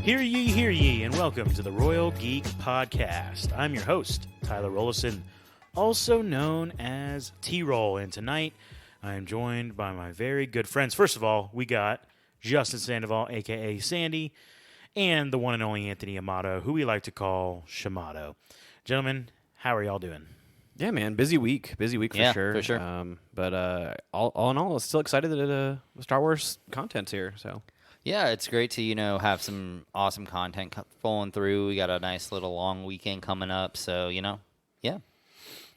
Hear ye, and welcome to the Royal Geek Podcast. I'm your host, Tyler Rollison, also known as T-Roll, and tonight I am joined by my very good friends. First of all, we got Justin Sandoval, a.k.a. Sandy, and the one and only Anthony Amato, who we like to call Shamato. Gentlemen, how are y'all doing? Yeah, man, busy week for sure. For sure. But all in all, I'm still excited that the Star Wars content's here. So Yeah, it's great to, have some awesome content flowing through. We got a nice little long weekend coming up, so, yeah.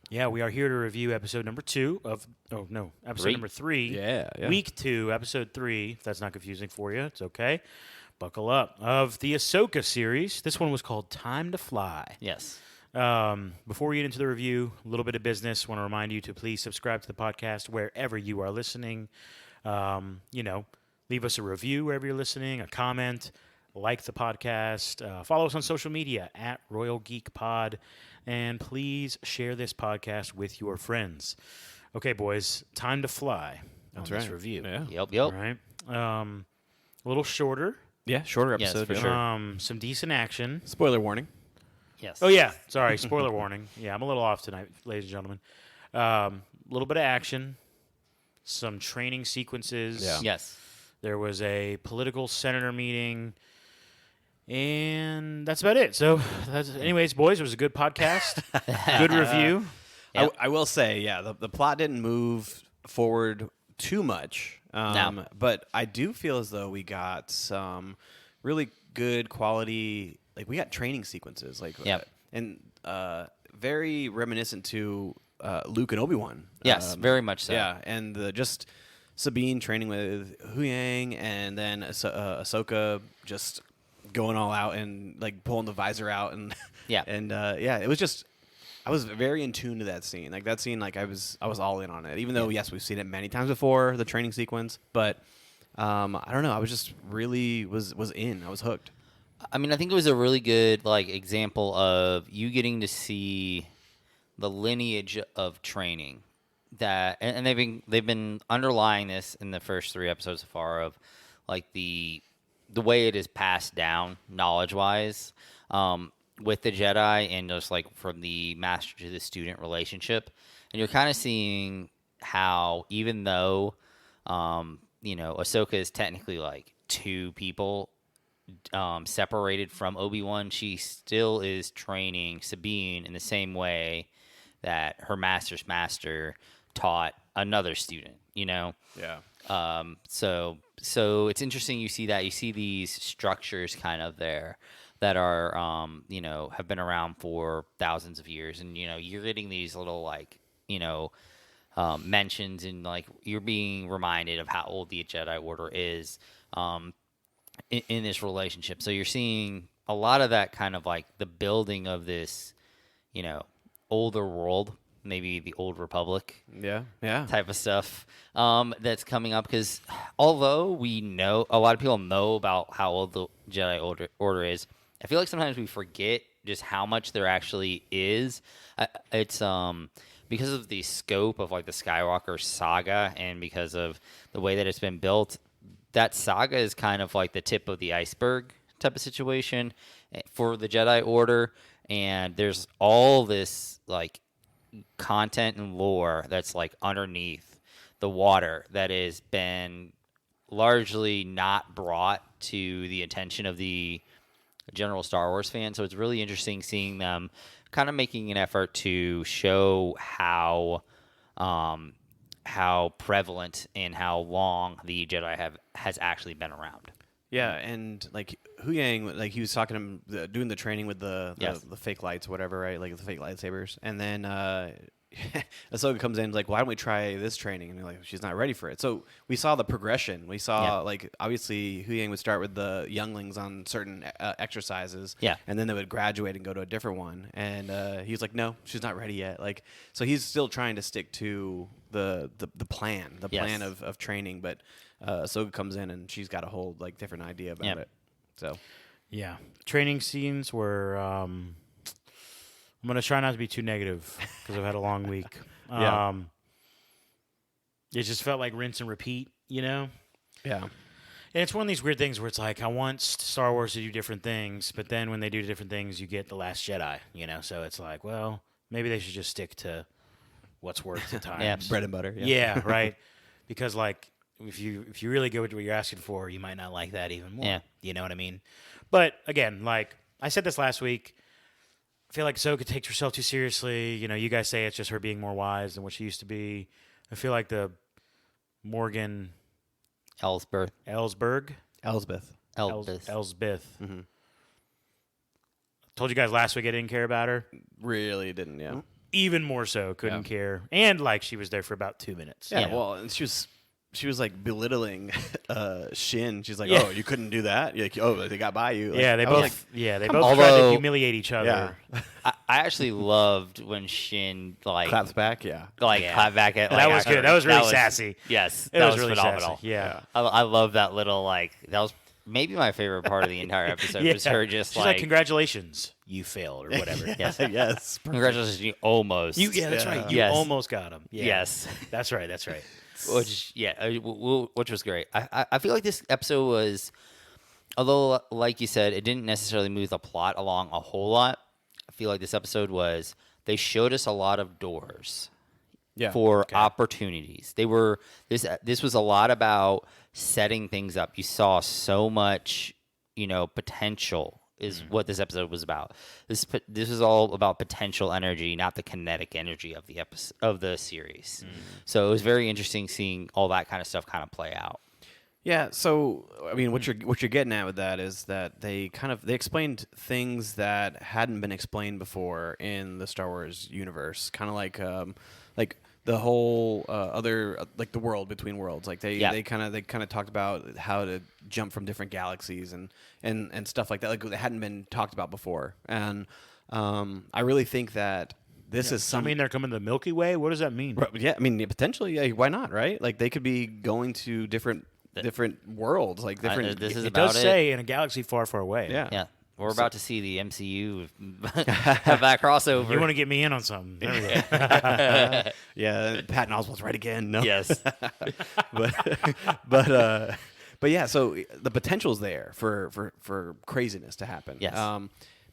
Yeah, we are here to review episode number 2 of... Oh, no, episode number 3. Yeah. Week 2, episode 3. If that's not confusing for you, it's okay. Buckle up. Of the Ahsoka series, this one was called Time to Fly. Yes. Before we get into the review, a little bit of business. Want to remind you to please subscribe to the podcast wherever you are listening. Leave us a review wherever you're listening, a comment, like the podcast, follow us on social media at Royal Geek Pod, and please share this podcast with your friends. Okay, boys, time to fly on this review. Yeah. Yep. All right. A little shorter. Yeah, shorter Yes, episode. for sure. Some decent action. Spoiler warning. Yes. Oh, yeah. Sorry. Spoiler warning. Yeah, I'm a little off tonight, ladies and gentlemen. A little bit of action. Some training sequences. Yeah. Yes. There was a political senator meeting. And that's about it. So, anyways, boys, it was a good podcast. Good review. Yep. I will say, the plot didn't move forward too much. No. But I do feel as though we got some really good quality, we got training sequences, Yep. Very reminiscent to Luke and Obi-Wan. Yes, very much so. Yeah, and just Sabine training with Huyang, and then Ahsoka just going all out and pulling the visor out, and Yeah. and it was just. I was very in tune to that scene. That scene, I was all in on it. Even though, yes, we've seen it many times before, the training sequence. But I don't know. I was just really was in. I was hooked. I mean, I think it was a really good example of you getting to see the lineage of training that, and they've been underlying this in the first 3 episodes so far of the way it is passed down knowledge wise. With the Jedi and just from the master to the student relationship. And you're kind of seeing how even though, Ahsoka is technically 2 people separated from Obi-Wan, she still is training Sabine in the same way that her master's master taught another student, Yeah. So it's interesting you see that. You see these structures kind of there that are, have been around for thousands of years. And, you're getting these little, mentions and, you're being reminded of how old the Jedi Order is in this relationship. So you're seeing a lot of that kind of, the building of this, older world, maybe the Old Republic type of stuff that's coming up. Because although we know, a lot of people know about how old the Jedi Order is, I feel like sometimes we forget just how much there actually is. It's because of the scope of the Skywalker saga and because of the way that it's been built, that saga is kind of the tip of the iceberg type of situation for the Jedi Order. And there's all this content and lore that's underneath the water that has been largely not brought to the attention of the general Star Wars fan. So it's really interesting seeing them kind of making an effort to show how prevalent and how long the Jedi has actually been around. Yeah, and Huyang, he was talking to him, doing the training with the fake lights, whatever, right? The fake lightsabers, and then Ahsoka comes in, why don't we try this training? And they're she's not ready for it. So we saw the progression. We saw obviously Huyang would start with the younglings on certain exercises, and then they would graduate and go to a different one. And he was no, she's not ready yet. So he's still trying to stick to the plan, plan of training, but. Ahsoka comes in and she's got a whole different idea about it. So, yeah, training scenes were. I'm gonna try not to be too negative because I've had a long week. It just felt like rinse and repeat, Yeah. And it's one of these weird things where it's like I want Star Wars to do different things, but then when they do different things, you get The Last Jedi, So it's like, well, maybe they should just stick to what's worked at times. Yeah. Bread and butter. Yeah, right. Because like if you really go with what you're asking for, you might not like that even more. Yeah. You know what I mean? But again, like I said this last week, I feel like Ahsoka takes herself too seriously. You guys say it's just her being more wise than what she used to be. I feel like the Morgan Elsbeth. Elsberg. Elsbeth. Elsbeth. Mm-hmm. Told you guys last week I didn't care about her. Really didn't, yeah. Even more so, couldn't care. And like she was there for about 2 minutes. Yeah, well, and she was like belittling Shin. She's like, Yeah. "Oh, you couldn't do that." You're like, "Oh, they got by you." Like, Yeah, they I was both. like, They both tried to Although- humiliate each other. Yeah. I actually loved when Shin claps back. Yeah, clapped back at. That like, was her. good. That was really sassy. Yes, It that was was really phenomenal. sassy. Yeah. I love that little that was maybe my favorite part of the entire episode. Was her just She's like, "Congratulations, you failed," or whatever. Yes. yes. Congratulations, you almost. Yeah, that's right. You Yes. almost got him. Yeah. Yes. That's right. That's right. Which was great. I feel like this episode was, although like you said, it didn't necessarily move the plot along a whole lot. I feel like this episode was, they showed us a lot of doors for opportunities. They were this was a lot about setting things up. You saw so much, potential is what this episode was about. This is all about potential energy, not the kinetic energy of the series. So it was very interesting seeing all that kind of stuff kind of play out. Yeah, so I mean, what you're getting at with that is that they explained things that hadn't been explained before in the Star Wars universe, kind of like the whole other like the world between worlds. Like they kind of talked about how to jump from different galaxies and stuff like that. Like it hadn't been talked about before, and I really think that. This is some. I mean, they're coming to the Milky Way. What does that mean? Yeah, I mean, potentially, yeah. Why not? Right? Like they could be going to different worlds, like different. This is It about does say in a galaxy far, far away. Yeah. Yeah. We're about to see the MCU have that crossover. You want to get me in on something? There we go. Yeah, Patton Oswalt's right again. No. Yes. but yeah. So the potential's there for craziness to happen. Yes.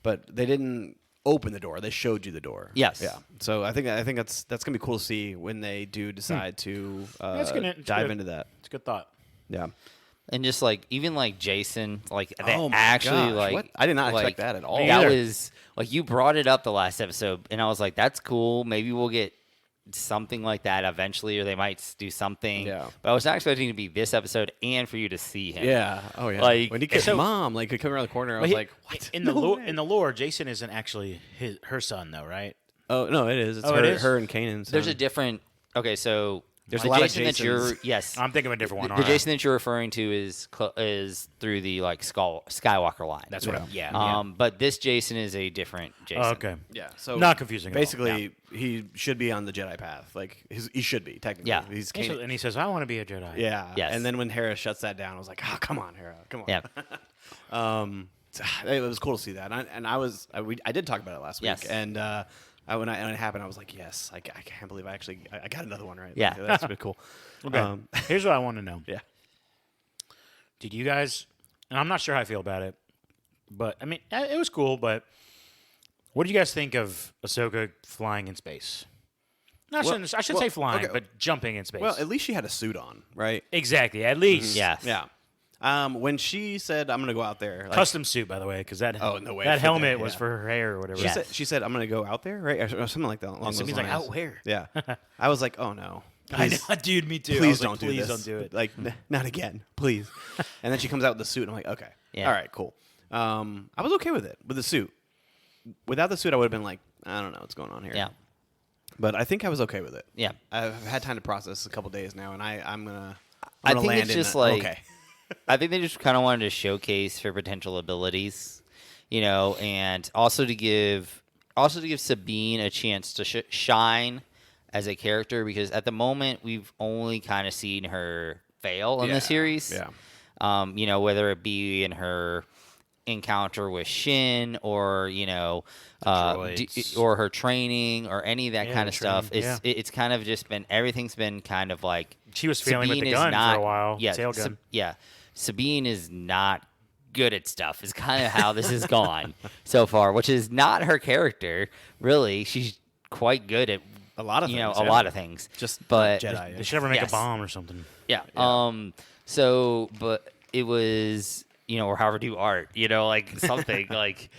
But they didn't open the door. They showed you the door. Yes. Yeah. So I think that's gonna be cool to see when they do decide to It's dive good. into that. It's a good thought. Yeah. And just even Jason, they Oh my actually gosh, what? I did not expect that at all. Me That either. was you brought it up the last episode, and I was like, that's cool. Maybe we'll get something like that eventually, or they might do something. Yeah. But I was not expecting it to be this episode and for you to see him. Yeah. Oh yeah. Like- when he kissed So- Mom, like he come around the corner, I was like, what? In the lore, Jason isn't actually her son, though, right? Oh no, it is. It's Oh, her, it is? her and Kanan's. There's a different. Okay, so There's the a lot of Jason that Jasons. yes. I'm thinking of a different one. The all right. Jason that you're referring to is through the Skywalker line. That's what. Yeah. But this Jason is a different Jason. Oh, okay. Yeah. So Not confusing at all. Basically, he should be on the Jedi path. Like he should be technically. Yeah. He's And Kanan. he says, "I want to be a Jedi." Yeah. Yes. And then when Hera shuts that down, I was like, oh, come on, Hera, come on. Yeah. It was cool to see that, and I did talk about it last week, Yes. and when it happened, I was like, yes, I can't believe I got another one right. Yeah. Like, that's pretty cool. Okay. Here's what I want to know. Yeah. Did you guys? And I'm not sure how I feel about it, but I mean, it was cool. But what do you guys think of Ahsoka flying in space? I shouldn't say flying, okay. but jumping in space. Well, at least she had a suit on, right? exactly. At least, Yes. Yeah. When she said, "I'm gonna go out there," like, Custom suit, by the way, because that Oh, no way, that fit helmet that, was yeah. for her hair or whatever. she said, "I'm gonna go out there," right, or something like that. Along So those he's like, lines. out where? Yeah. I was like, oh no. I Please, know, dude. Me too. I please was like, don't do please this. don't do it. Like, not again, please. And then she comes out with the suit. And I'm like, okay, Yeah. all right, cool. I was okay with it with the suit. Without the suit, I would have been like, I don't know what's going on here. Yeah. But I think I was okay with it. Yeah. I've had time to process a couple days now, and I'm gonna I think land it's in just it. like okay. I think they just kind of wanted to showcase her potential abilities, and also to give Sabine a chance to shine as a character, because at the moment we've only kind of seen her fail in the series. Yeah. Whether it be in her encounter with Shin or droids. or her training or any of that Yeah, kind of stuff. training, It's kind of just been everything's been kind of like She was failing with Sabine the is gun not- for a while. Yeah, Tail gun. Sabine is not good at stuff. Is kind of how this has gone so far, which is not her character. Really, she's quite good at A lot of a things, lot of things. Just but Jedi. They should ever make Yes. a bomb or something. yeah. But it was, or however do art, like something like,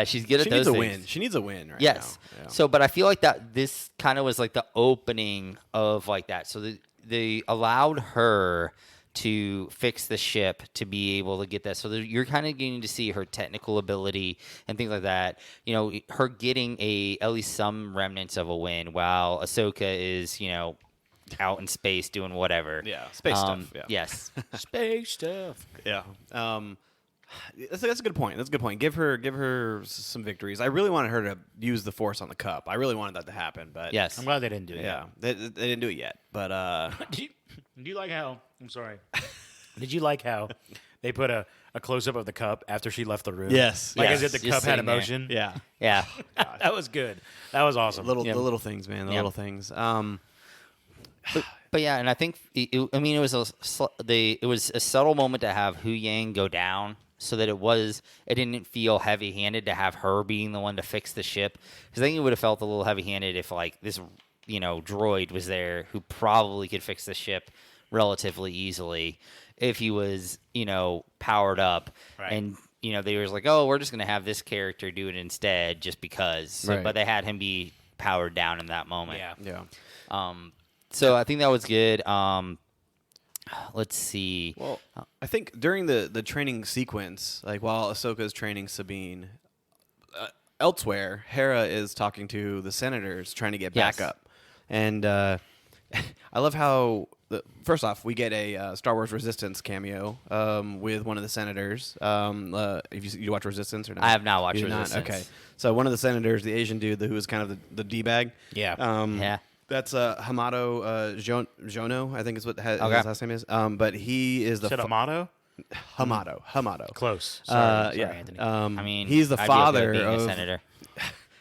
she's good at She those needs a things. win. She needs a win right Yes. now. Yeah. So, but I feel like that this kind of was like the opening of like that. So they allowed her to fix the ship to be able to get that. So you're kind of getting to see her technical ability and things like that. Her getting at least some remnants of a win while Ahsoka is, out in space doing whatever. Yeah, space stuff. Yeah. Yes. Space stuff. Yeah. That's a good point. That's a good point. Give her some victories. I really wanted her to use the Force on the cup. I really wanted that to happen, but Yes. I'm glad they didn't do it. yeah, they didn't do it yet. But Do you like how? I'm sorry. Did you like how they put a close up of the cup after she left the room? Yes. Like Yes. as if the Just cup had sitting there. emotion. yeah, Yeah. That was good. That was awesome. the little things, man. The Yeah. little things. But yeah, and I think it was a subtle moment to have Hu Yang go down, so that it didn't feel heavy-handed to have her being the one to fix the ship. Because I think it would have felt a little heavy-handed if like this droid was there who probably could fix the ship relatively easily if he was powered up. Right. And they was like, oh, we're just gonna have this character do it instead just because. So, Right. But they had him be powered down in that moment. Yeah. yeah. So I think that was good. Let's see. Well, I think during the training sequence, like while Ahsoka's training Sabine, elsewhere, Hera is talking to the senators trying to get Yes. back up. And I love how, first off, we get a Star Wars Resistance cameo with one of the senators. If you watch Resistance or not? I have not watched You did not? Resistance. Okay. So one of the senators, the Asian dude who was kind of the D-bag. Yeah. Yeah. That's Hamato Jono, I think is what his Okay. last name is. But he is the Said a motto? Hamato. Close. Sorry, Yeah. Anthony. I mean, he's the I'd be okay father with being a of senator.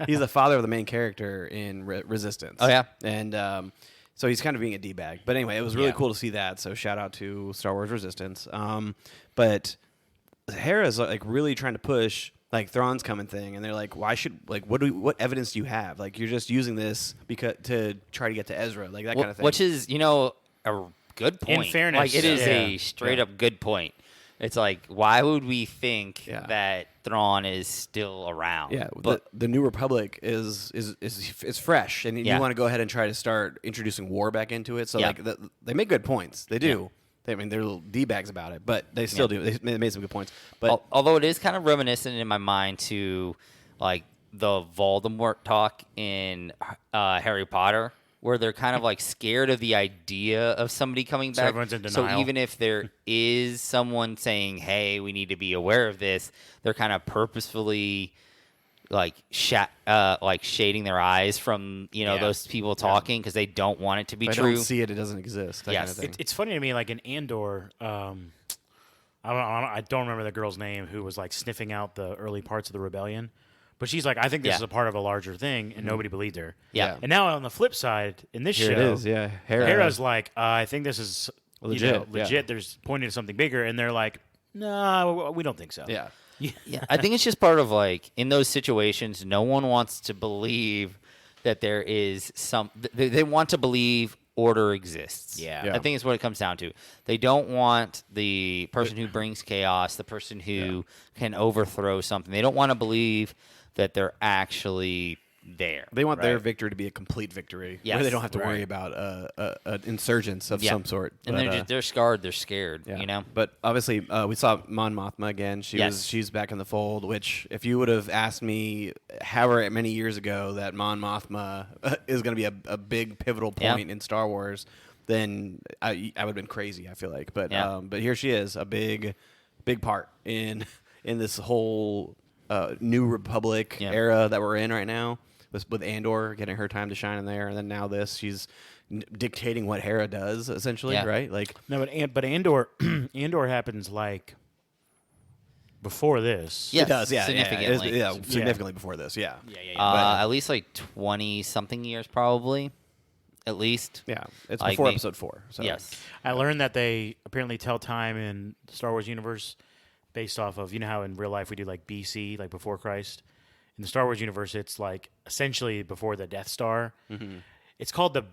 he's the father of the main character in Resistance. Oh, yeah? And so he's kind of being a d-bag. But anyway, it was really Yeah. cool to see that. So shout out to Star Wars Resistance. But Hera's like really trying to push like Thrawn's coming thing, and they're like, why should what evidence do you have? Like you're just using this because to try to get to Ezra, like that kind of thing. Which is, a good point. fairness, like it is yeah. a straight up good point. It's like, why would we think Yeah. that Thrawn is still around? Yeah, but the New Republic is fresh, and Yeah. you want to go ahead and try to start introducing war back into it. So Yeah. like they make good points. They do. They're little d-bags about it, but they still do. They made some good points. But although it is kind of reminiscent in my mind to like the Voldemort talk in Harry Potter, where they're kind of like scared of the idea of somebody coming So back. everyone's in So denial. even if there is someone saying, "Hey, we need to be aware of this," they're kind of purposefully like shading their eyes from those people talking because they don't want it to be if I true. don't see it, it doesn't exist. That Yes. kind of thing. It's funny to me, like in Andor, I don't remember the girl's name who was like sniffing out the early parts of the rebellion, but she's like, I think this Yeah. is a part of a larger thing, and nobody believed her. Yeah. And now on the flip side, in this Here show, it is. Yeah, Hera's like, I think this is Legit, legit. yeah. There's pointing to something bigger, and they're like, no, we don't think so. Yeah. Yeah, I think it's just part of like in those situations, no one wants to believe that there is some. They want to believe order exists. Yeah. Yeah. I think it's what it comes down to. They don't want the person who brings chaos, the person who can overthrow something. They don't want to believe that they're actually there. They want their Right. victory to be a complete victory, Yes. where they don't have to worry Right. about an insurgence of Yeah. some sort. And But, they're scarred. They're scared. yeah. But obviously, we saw Mon Mothma again. Yes. She's back in the fold. Which, if you would have asked me, however many years ago, that Mon Mothma is going to be a big pivotal Yeah. point in Star Wars, then I would have been crazy. I feel like, but Yeah. but here she is, a big part in this whole New Republic Yeah. era that we're in right now. With Andor getting her time to shine in there, and then now she's dictating what Hera does, essentially, Yeah. right? Like, No, but Andor Andor happens like before this. Yes, it does, yeah, significantly. yeah, significally before this, yeah. Yeah. At least like 20 something years probably. at least. Yeah, it's Like, before may- episode 4. So. Yes. I learned that they apparently tell time in the Star Wars universe based off of, you know how in real life we do like BC, like before Christ. In the Star Wars universe, it's like essentially before the Death Star. Mm-hmm. It's called the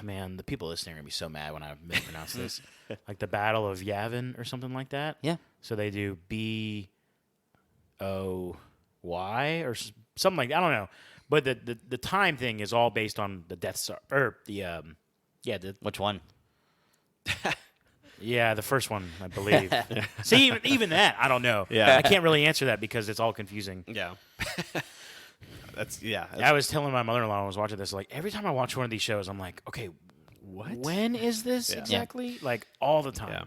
man. The people listening are gonna be so mad when I mispronounce this. Like the Battle of Yavin or something like that. Yeah. So they do BOY or something like that. I don't know. But the time thing is all based on the Death Star or the Which one? the first one, I believe. See, even that, I don't know. Yeah. I can't really answer that because it's all confusing. Yeah. That's I was telling my mother-in-law when I was watching this, like, every time I watch one of these shows, I'm like, okay, What? when is this exactly? Like, all the time. Yeah.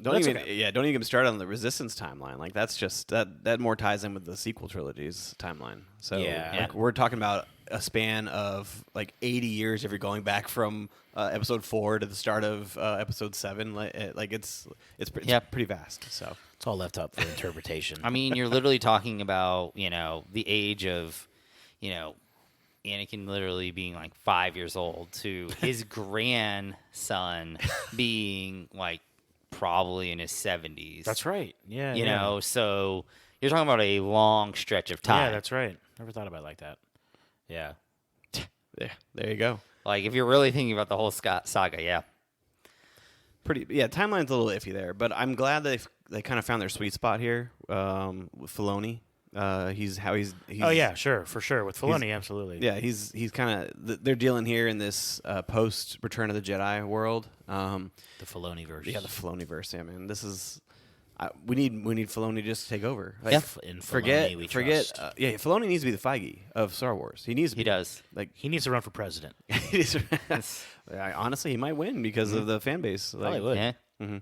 That's Don't even okay. don't even get me started on the Resistance timeline. Like that's just that more ties in with the sequel trilogy's timeline. So Yeah. like, we're talking about a span of like 80 years if you're going back from episode 4 to the start of episode 7. Like it's pretty vast. So It's all left up for interpretation. I mean, you're literally talking about, the age of, Anakin literally being like 5 years old to his grandson being like probably in his 70s. That's right. Yeah. You yeah. know, so you're talking about a long stretch of time. Yeah, that's right. Never thought about it like that. Yeah. yeah, there you go. Like, if you're really thinking about the whole Scott saga, yeah. Timeline's a little iffy there, but I'm glad they kind of found their sweet spot here with Filoni. He's Oh yeah, sure, for sure. With Filoni, absolutely. Yeah, he's kind of they're dealing here in this post Return of the Jedi world. The Filoni verse. Yeah, the Filoni verse. Yeah, man, this is we need Filoni just to take over. Like, Yeah. In Filoni, forget. trust. Filoni needs to be the Feige of Star Wars. He needs. To He be. does. Like He needs to run for president. he needs to- honestly, he might win because of the fan base. Like, Probably would. Yeah.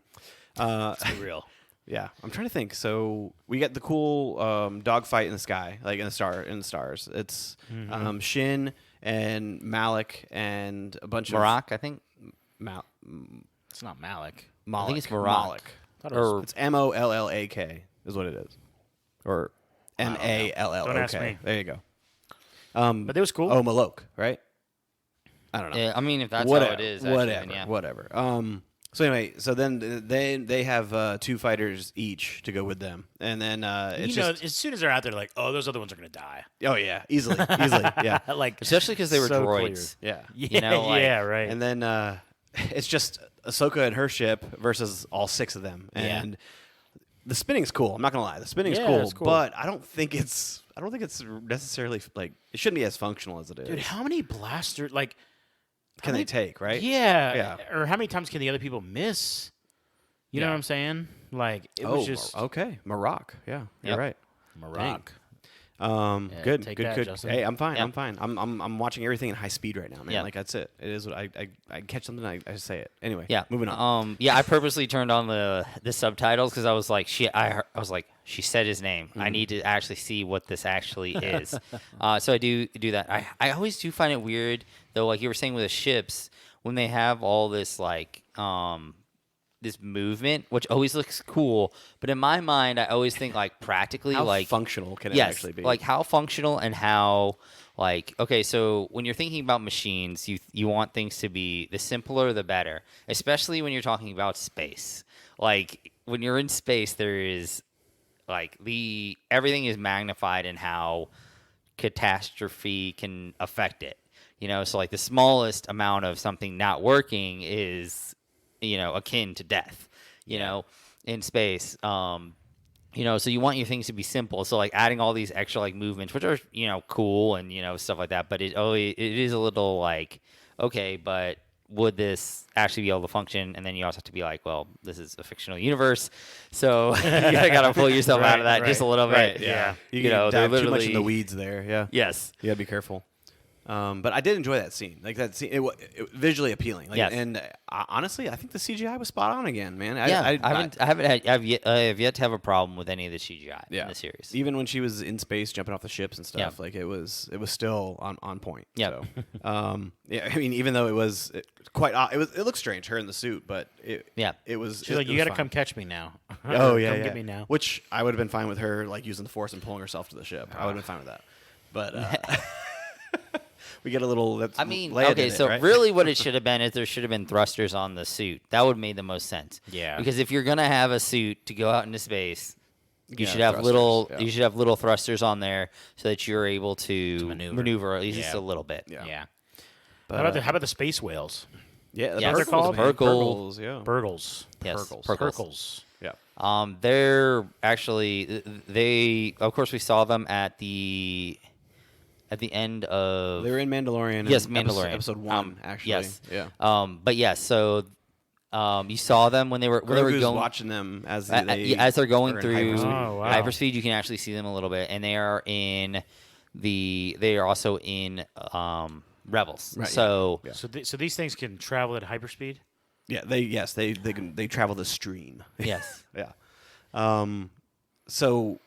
Let's be real. Yeah, I'm trying to think. So we get the cool dogfight in the sky, like in the stars. It's Shin and Malik and a bunch Marak, I think. It's not Malik. Malik. I think it's Marak. Thought it was- Or It's Mollak is what it is, or Mallok. Don't ask me. There you go. But it was cool. Oh, Malok, right? I don't know. yeah, I mean, if that's whatever, how it is, actually, whatever, then yeah. whatever. So anyway, so then they have 2 fighters each to go with them, and then it's you know, just as soon as they're out there, like, oh, those other ones are gonna die. oh yeah, easily, yeah, Like, Especially because they were so droids. yeah. yeah, know, like- yeah, right. And then it's just Ahsoka and her ship versus all 6 of them, Yeah. and the spinning's cool. I'm not gonna lie, the spinning's Yeah, cool, it's cool. but I don't think it's necessarily like it shouldn't be as functional as it is. Dude, how many blasters? Like, Can they take right? yeah, Yeah. Or how many times can the other people miss? You know Yeah. what I'm saying? Like, it was just okay, Marak. Yeah, you're Yep. right. Marak. Good, take good, that, good. Justin. Hey, I'm fine. Yeah. I'm fine. I'm watching everything in high speed right now, man. Yeah. Like that's it. It is what I catch something, I just say it. Anyway, Yeah. moving on. Yeah, I purposely turned on the subtitles because I was like, I was like, she said his name. I need to actually see what this actually is. So I do that. I always do find it weird though. Like you were saying with the ships, when they have all this like this movement, which always looks cool, but in my mind, I always think like practically, How like functional can it yes, actually be? like how functional and how like okay, so when you're thinking about machines, you want things to be the simpler the better, especially when you're talking about space. Like when you're in space, there is like everything is magnified in how catastrophe can affect it. You know, so like the smallest amount of something not working is, akin to death, you know, in space. So you want your things to be simple. So like adding all these extra like movements, which are, cool and, stuff like that. But it is a little like, okay, but would this actually be able to function? And then you also have to be like, well, this is a fictional universe. So you gotta pull yourself out of that just a little bit. Right, yeah. You know, dive they're too much in the literally- weeds there. Yeah. Yes. You gotta be careful. But I did enjoy that scene. Like that scene, it visually appealing. Like, Yes. And honestly, I think the CGI was spot on again, man. I have yet to have a problem with any of the CGI in the series. Even when she was in space, jumping off the ships and stuff, Yeah. like it was still on point. Yep. So, yeah. I mean, even though it was quite, it looked strange, her in the suit, but it was. She's like, it you was got to fine. come catch me now. Oh yeah, come yeah. get me now. Which I would have been fine with her, like using the force and pulling herself to the ship. I would have been fine with that. But we get a little. That's I mean, Leia okay, did it, so right? really what it should have been is there should have been thrusters on the suit. That would have made the most sense. Yeah. Because if you're going to have a suit to go out into space, you Yeah, should have thrusters, you should have little thrusters on there so that you're able to maneuver. at least Yeah. just a little bit. Yeah. But, How about the space whales? yeah, Yes. What they're called? man. Purgle. Yeah. Burgles. Yes, Purgles. purgles. Purgles. Yeah. They're actually they of course we saw them at the end of They were in Mandalorian. Yes, in Mandalorian. Episode 1, actually. Yes. Yeah. But yes, so you saw them when they were Grogu's going watching them as as they're going are in through hyperspeed. Oh, wow. hyperspeed. You can actually see them a little bit, and they are also in Rebels. Right, So yeah. So these things can travel at hyperspeed? Yeah, they travel the stream. yes, Yeah. So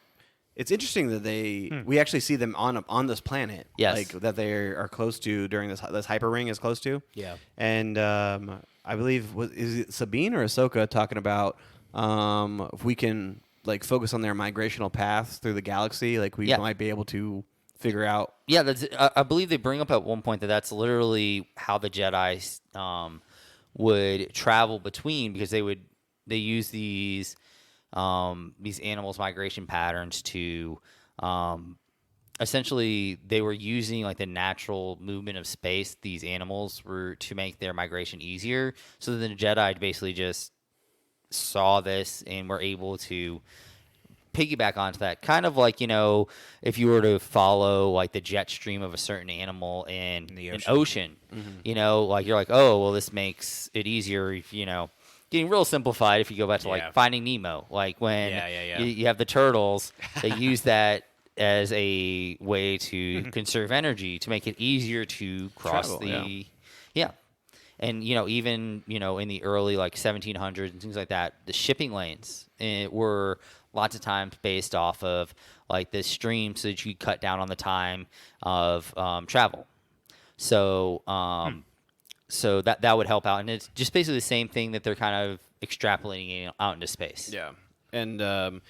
it's interesting that we actually see them on this planet. Yes. Like that they are close to during this hyper ring is close to. Yeah. And I believe is it Sabine or Ahsoka talking about if we can like focus on their migrational paths through the galaxy, like we might be able to figure out. yeah. That's, I believe they bring up at one point that that's literally how the Jedi would travel between, because they use these animals' migration patterns to essentially they were using like the natural movement of space. These animals were to make their migration easier. So the Jedi basically just saw this and were able to piggyback onto that, kind of like, if you were to follow like the jet stream of a certain animal in an ocean, like you're like, oh well, this makes it easier if, getting real simplified if you go back to like Finding Nemo, like when you have the turtles, they use that as a way to conserve energy to make it easier to cross Travel, and even in the early like 1700s and things like that, the shipping lanes were lots of times based off of like this stream so that you cut down on the time of travel. So so that would help out, and it's just basically the same thing that they're kind of extrapolating out into space. Yeah. And that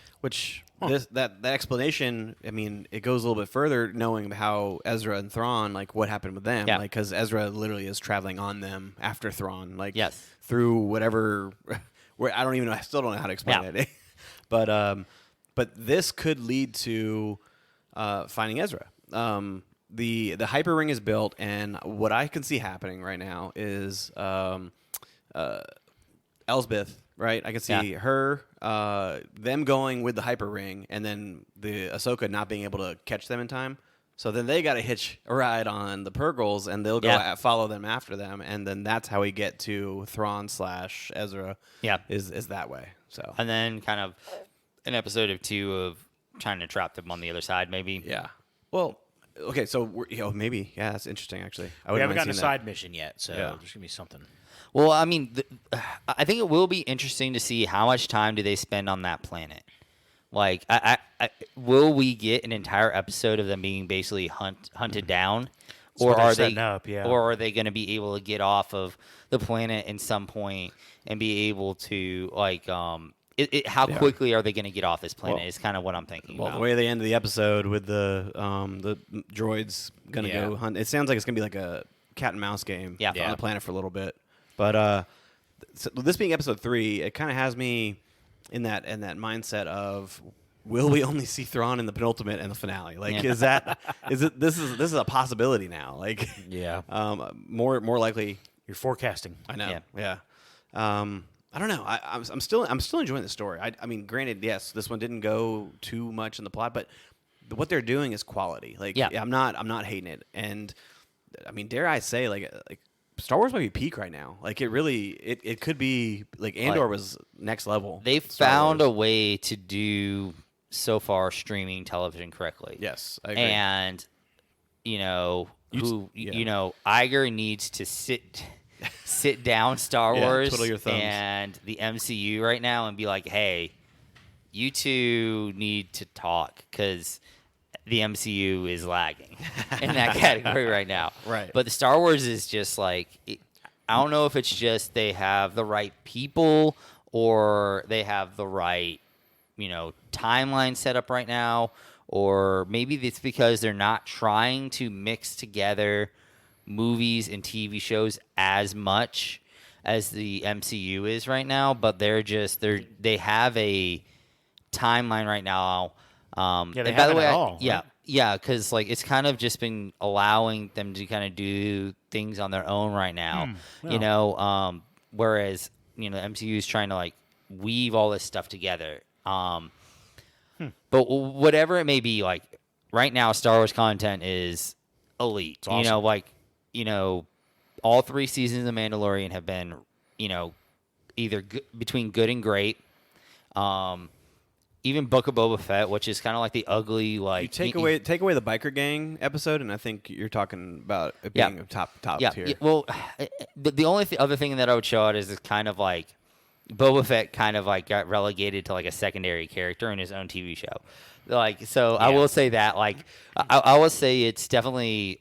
explanation, I mean, it goes a little bit further, knowing how Ezra and Thrawn, like what happened with them, like because Ezra literally is traveling on them after Thrawn, like through whatever. Where I don't even know, I still don't know how to explain it, but this could lead to finding Ezra. The hyper ring is built, and what I can see happening right now is Elsbeth. Right, I can see her, them going with the hyper ring, and then the Ahsoka not being able to catch them in time. So then they got to hitch a ride on the Purgles, and they'll go follow them after them, and then that's how we get to Thrawn / Ezra. Yeah, is that way. So and then kind of an episode of 2 of trying to trap them on the other side, maybe. Yeah. Well, okay, so maybe that's interesting. Actually, We haven't gotten a side mission yet, so there's gonna be something. Well, I mean, I think it will be interesting to see how much time do they spend on that planet. Like, will we get an entire episode of them being basically hunted down, or are they or are they going to be able to get off of the planet at some point and be able to like how quickly are they going to get off this planet? Is kind of what I'm thinking. Well, about. the way they end the episode with the droids going to go hunt, it sounds like it's going to be like a cat and mouse game on the planet for a little bit. But so this being episode 3, it kind of has me in that mindset of, will we only see Thrawn in the penultimate and the finale? Like, is this a possibility now? Like, more likely. You're forecasting. I know. Yeah. I don't know. I'm still enjoying the story. I mean, granted, yes, this one didn't go too much in the plot, but what they're doing is quality. Like, I'm not hating it, and I mean, dare I say, like Star Wars might be peak right now. Like, it could be like Andor was next level. They found a way to do so far streaming television correctly. Yes, I agree. And Iger needs to sit down Star Wars twiddle your thumbs. And the MCU right now and be like, hey, you two need to talk because the MCU is lagging in that category right now. Right. But the Star Wars is just like, I don't know if it's just they have the right people or they have the right, timeline set up right now, or maybe it's because they're not trying to mix together movies and TV shows as much as the MCU is right now, but they have a timeline right now. Yeah, they and by the haven't way, at all, yeah, right? yeah, because like it's kind of just been allowing them to kind of do things on their own right now. yeah. You know, whereas the MCU is trying to like weave all this stuff together. But whatever it may be, like right now, Star Wars content is elite. It's awesome. All 3 seasons of Mandalorian have been, either between good and great. Even Book of Boba Fett, which is kind of like the ugly, like You take away the biker gang episode, and I think you're talking about it being a top tier. Yeah, well, the only other thing that I would show out is kind of like Boba Fett kind of like got relegated to like a secondary character in his own TV show. Like, so I will say that, like, I will say it's definitely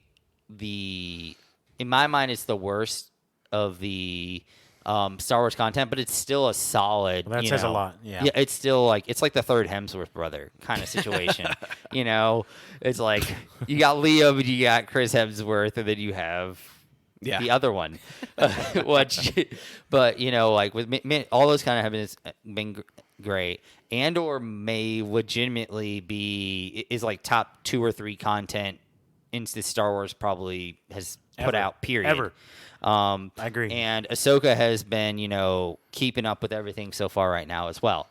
in my mind, it's the worst of the Star Wars content, but it's still a solid. Well, that says a lot. Yeah. Yeah, it's still like it's like the third Hemsworth brother kind of situation. It's like you got Leo, but you got Chris Hemsworth, and then you have the other one. But like with all those kind of have been great. Andor may legitimately is like top 2 or 3 content into Star Wars probably has put out. Period. Ever. I agree. And Ahsoka has been, keeping up with everything so far right now as well.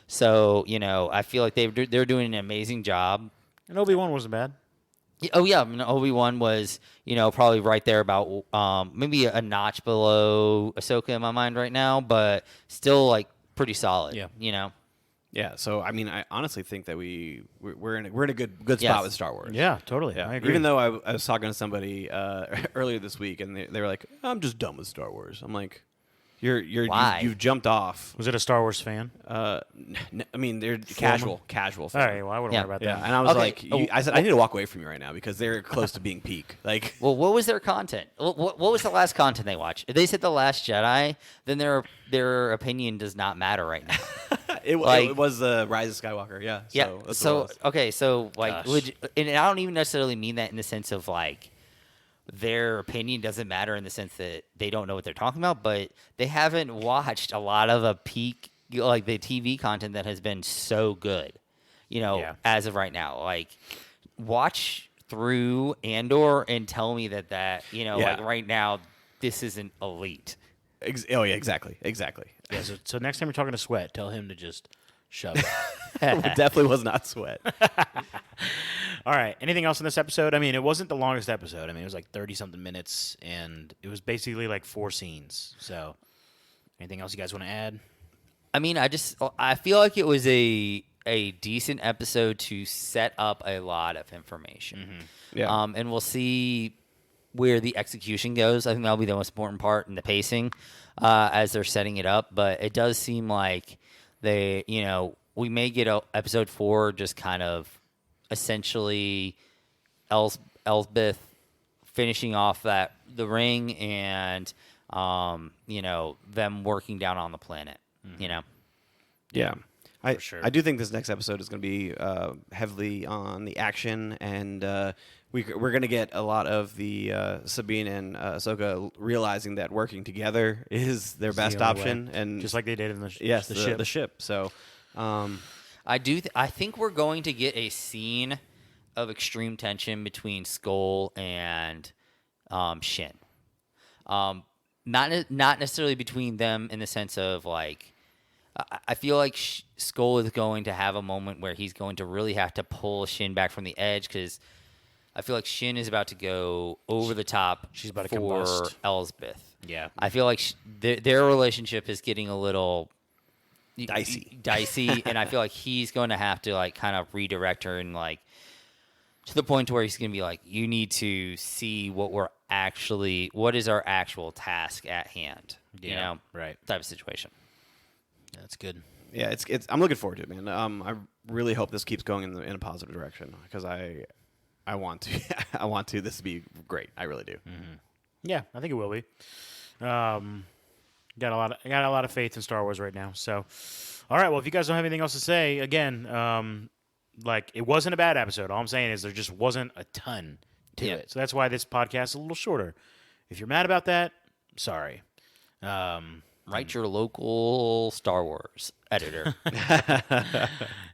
So, I feel like they're doing an amazing job. And Obi-Wan wasn't bad. Oh, yeah. Obi-Wan was, probably right there about maybe a notch below Ahsoka in my mind right now, but still, like, pretty solid. Yeah. Yeah, so I mean, I honestly think that we're in a good spot with Star Wars. Yeah, totally. Yeah. I agree. Even though I was talking to somebody earlier this week, and they were like, "I'm just done with Star Wars." I'm like, Why? You've jumped off. Was it a Star Wars fan? I mean, they're casual fan. All right, well, I wouldn't worry about Yeah, that. and I was Okay. like, I said, I need to walk away from you right now because they're close to being peak. Like, Well, what was their content? What was the last content they watched? If they said The Last Jedi, then their opinion does not matter right now. it Like- was Rise of Skywalker. Yeah. Yeah. So, that's what it So was. okay. So like, Gosh. and I don't even necessarily mean that in the sense of like their opinion doesn't matter in the sense that they don't know what they're talking about, but they haven't watched a lot of the peak, like the TV content that has been so good, as of right now. Like, watch through Andor and tell me that like right now this isn't elite. Oh yeah, exactly. Yeah, so next time you're talking to Sweat, tell him to just shove it. It definitely was not Sweat. All right. Anything else in this episode? I mean, it wasn't the longest episode. I mean, it was like 30-something minutes, and it was basically like 4 scenes. So, anything else you guys want to add? I mean, I feel like it was a decent episode to set up a lot of information. Mm-hmm. Yeah. And we'll see where the execution goes. I think that'll be the most important part in the pacing as they're setting it up. But it does seem like we may get episode 4 just kind of essentially Elsbeth finishing off the ring and them working down on the planet. Yeah. For sure. I do think this next episode is going to be heavily on the action, and we're going to get a lot of the Sabine and Ahsoka realizing that working together is their best the only option, way. and Just like they did in the the ship. So, I think we're going to get a scene of extreme tension between Skull and Shin. Not necessarily between them in the sense of like, I feel like Skull is going to have a moment where he's going to really have to pull Shin back from the edge because I feel like Shin is about to go over the top. She's about to for combust. Elsbeth. Yeah. I feel like their relationship is getting a little Dicey. And I feel like he's going to have to like kind of redirect her and like to the point where he's going to be like, you need to see what is our actual task at hand, right. type of situation. That's good. yeah, it's I'm looking forward to it, man. I really hope this keeps going in a positive direction because I want to I want this to be great. I really do. Mm-hmm. Yeah, I think it will be. Got a lot of faith in Star Wars right now. So, all right. Well, if you guys don't have anything else to say, again, like it wasn't a bad episode. All I'm saying is there just wasn't a ton to Yeah. it. So that's why this podcast is a little shorter. If you're mad about that, sorry. Write your local Star Wars editor.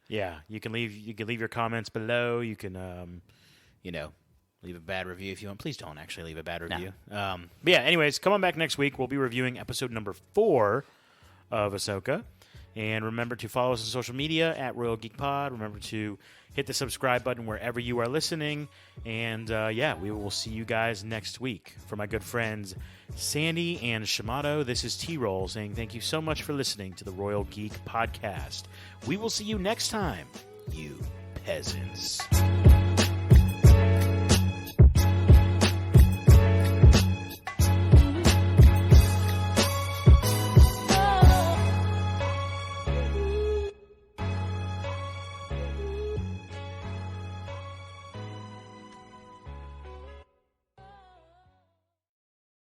Yeah, you can leave your comments below. You can leave a bad review if you want. Please don't actually leave a bad review. But yeah, anyways, come on back next week. We'll be reviewing episode number 4 of Ahsoka. And remember to follow us on social media at Royal Geek Pod. Remember to hit the subscribe button wherever you are listening. And we will see you guys next week. For my good friends Sandy and Shamato, this is T-Roll saying thank you so much for listening to the Royal Geek Podcast. We will see you next time, you peasants.